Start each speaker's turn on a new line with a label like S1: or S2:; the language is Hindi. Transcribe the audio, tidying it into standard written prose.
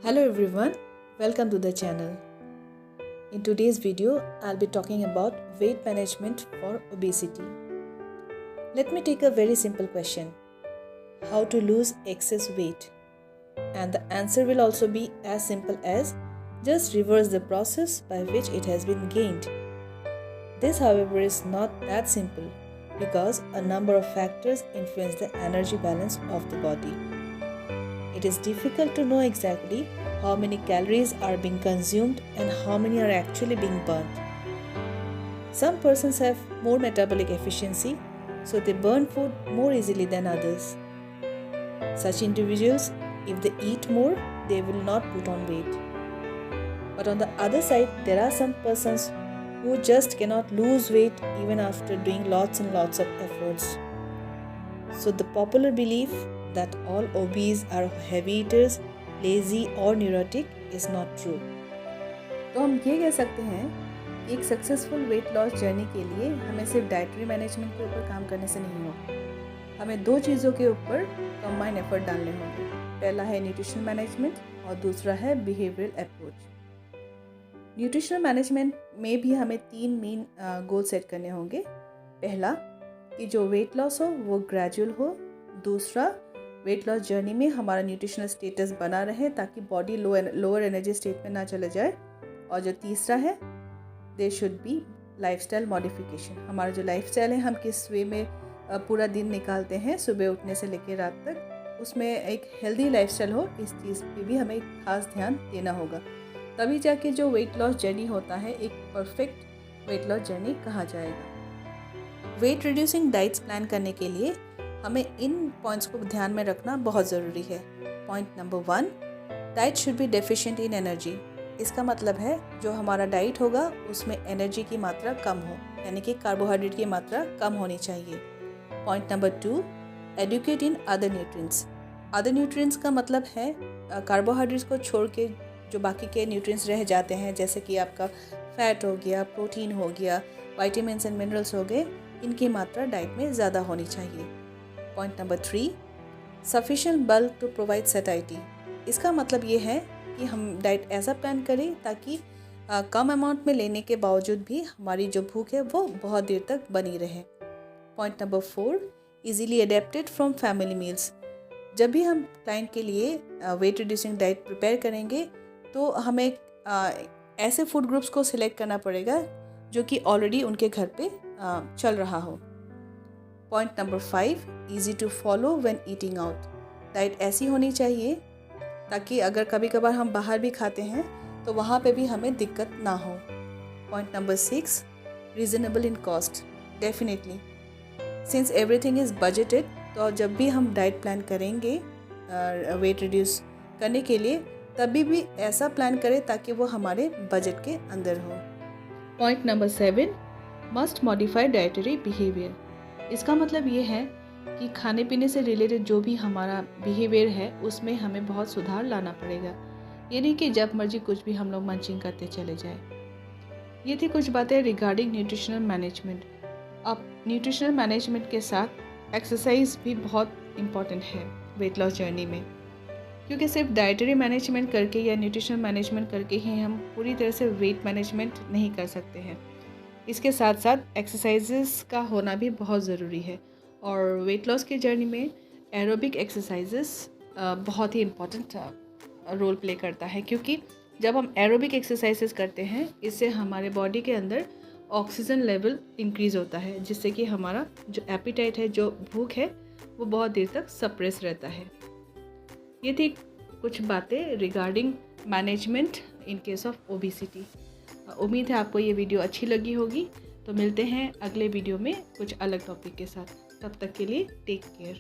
S1: Hello everyone, welcome to the channel. In today's video, I'll be talking about weight management for obesity. Let me take a very simple question. How to lose excess weight? And the answer will also be as simple as just reverse the process by which it has been gained. This, however, is not that simple because a number of factors influence the energy balance of the body. It is difficult to know exactly how many calories are being consumed and how many are actually being burnt. Some persons have more metabolic efficiency, so they burn food more easily than others. Such individuals, if they eat more, they will not put on weight. But on the other side, there are some persons who just cannot lose weight even after doing lots and lots of efforts. So the popular belief that all obese are heavy eaters, lazy और neurotic is not true. तो हम ये कह सकते हैं कि एक सक्सेसफुल वेट लॉस जर्नी के लिए हमें सिर्फ डाइटरी मैनेजमेंट के ऊपर काम करने से नहीं होगा। हमें दो चीज़ों के ऊपर कंबाइन एफर्ट डालने होंगे। पहला है न्यूट्रिशन मैनेजमेंट और दूसरा है बिहेवियरल अप्रोच। न्यूट्रिशनल मैनेजमेंट में भी हमें 3 मेन गोल सेट करने होंगे। पहला कि जो वेट लॉस हो वो ग्रेजुअल हो। दूसरा, वेट लॉस जर्नी में हमारा न्यूट्रिशनल स्टेटस बना रहे ताकि बॉडी लोअर एनर्जी स्टेट में ना चले जाए। और जो तीसरा है, there should be lifestyle modification. हमारा जो लाइफस्टाइल है, हम किस वे में पूरा दिन निकालते हैं सुबह उठने से लेकर रात तक, उसमें एक हेल्दी लाइफस्टाइल हो, इस चीज़ पे भी हमें खास ध्यान देना होगा। तभी जाके जो वेट लॉस जर्नी होता है एक परफेक्ट वेट लॉस जर्नी कहा जाएगा। वेट रिड्यूसिंग डाइट्स प्लान करने के लिए हमें इन पॉइंट्स को ध्यान में रखना बहुत ज़रूरी है। Point number 1, diet should be deficient in energy. इसका मतलब है जो हमारा डाइट होगा उसमें एनर्जी की मात्रा कम हो, यानी कि कार्बोहाइड्रेट की मात्रा कम होनी चाहिए। Point number 2, educate in other nutrients. Other nutrients का मतलब है कार्बोहाइड्रेट्स को छोड़ के जो बाकी के न्यूट्रिएंट्स रह जाते हैं, जैसे कि आपका फैट हो गया, प्रोटीन हो गया, विटामिन्स एंड मिनरल्स हो गए, इनकी मात्रा डाइट में ज़्यादा होनी चाहिए। Point number 3, sufficient bulk to provide satisfaction. इसका मतलब ये है कि हम डाइट ऐसा प्लान करें ताकि कम अमाउंट में लेने के बावजूद भी हमारी जो भूख है वो बहुत देर तक बनी रहे। Point number 4, easily adapted from family meals. जब भी हम क्लाइंट के लिए वेट रिड्यूसिंग डाइट प्रिपेयर करेंगे तो हमें ऐसे फूड ग्रुप्स को सिलेक्ट करना पड़ेगा जो कि ऑलरेडी उनके घर पे चल रहा हो। Point number 5, easy to follow when eating out. Diet ऐसी होनी चाहिए ताकि अगर कभी कभार हम बाहर भी खाते हैं तो वहाँ पे भी हमें दिक्कत ना हो। Point number 6, reasonable in cost. Definitely since everything is budgeted, तो जब भी हम डाइट प्लान करेंगे वेट रिड्यूस करने के लिए, तभी भी ऐसा प्लान करें ताकि वो हमारे बजट के अंदर हो। Point number 7, must modify dietary behaviour. इसका मतलब ये है कि खाने पीने से रिलेटेड जो भी हमारा बिहेवियर है उसमें हमें बहुत सुधार लाना पड़ेगा। ये नहीं कि जब मर्जी कुछ भी हम लोग मंचिंग करते चले जाए। ये थी कुछ बातें रिगार्डिंग न्यूट्रिशनल मैनेजमेंट। अब न्यूट्रिशनल मैनेजमेंट के साथ एक्सरसाइज भी बहुत इम्पॉर्टेंट है वेट लॉस जर्नी में, क्योंकि सिर्फ डाइटरी मैनेजमेंट करके या न्यूट्रिशनल मैनेजमेंट करके ही हम पूरी तरह से वेट मैनेजमेंट नहीं कर सकते हैं। इसके साथ साथ एक्सरसाइजेस का होना भी बहुत ज़रूरी है। और वेट लॉस की जर्नी में एरोबिक एक्सरसाइजेस बहुत ही इम्पॉर्टेंट रोल प्ले करता है, क्योंकि जब हम एरोबिक एक्सरसाइजेस करते हैं इससे हमारे बॉडी के अंदर ऑक्सीजन लेवल इंक्रीज़ होता है, जिससे कि हमारा जो एपिटाइट है, जो भूख है, वो बहुत देर तक सप्रेस रहता है। ये थी कुछ बातें regarding management in case of obesity. उम्मीद है आपको ये वीडियो अच्छी लगी होगी। तो मिलते हैं अगले वीडियो में कुछ अलग टॉपिक के साथ। तब तक के लिए टेक केयर।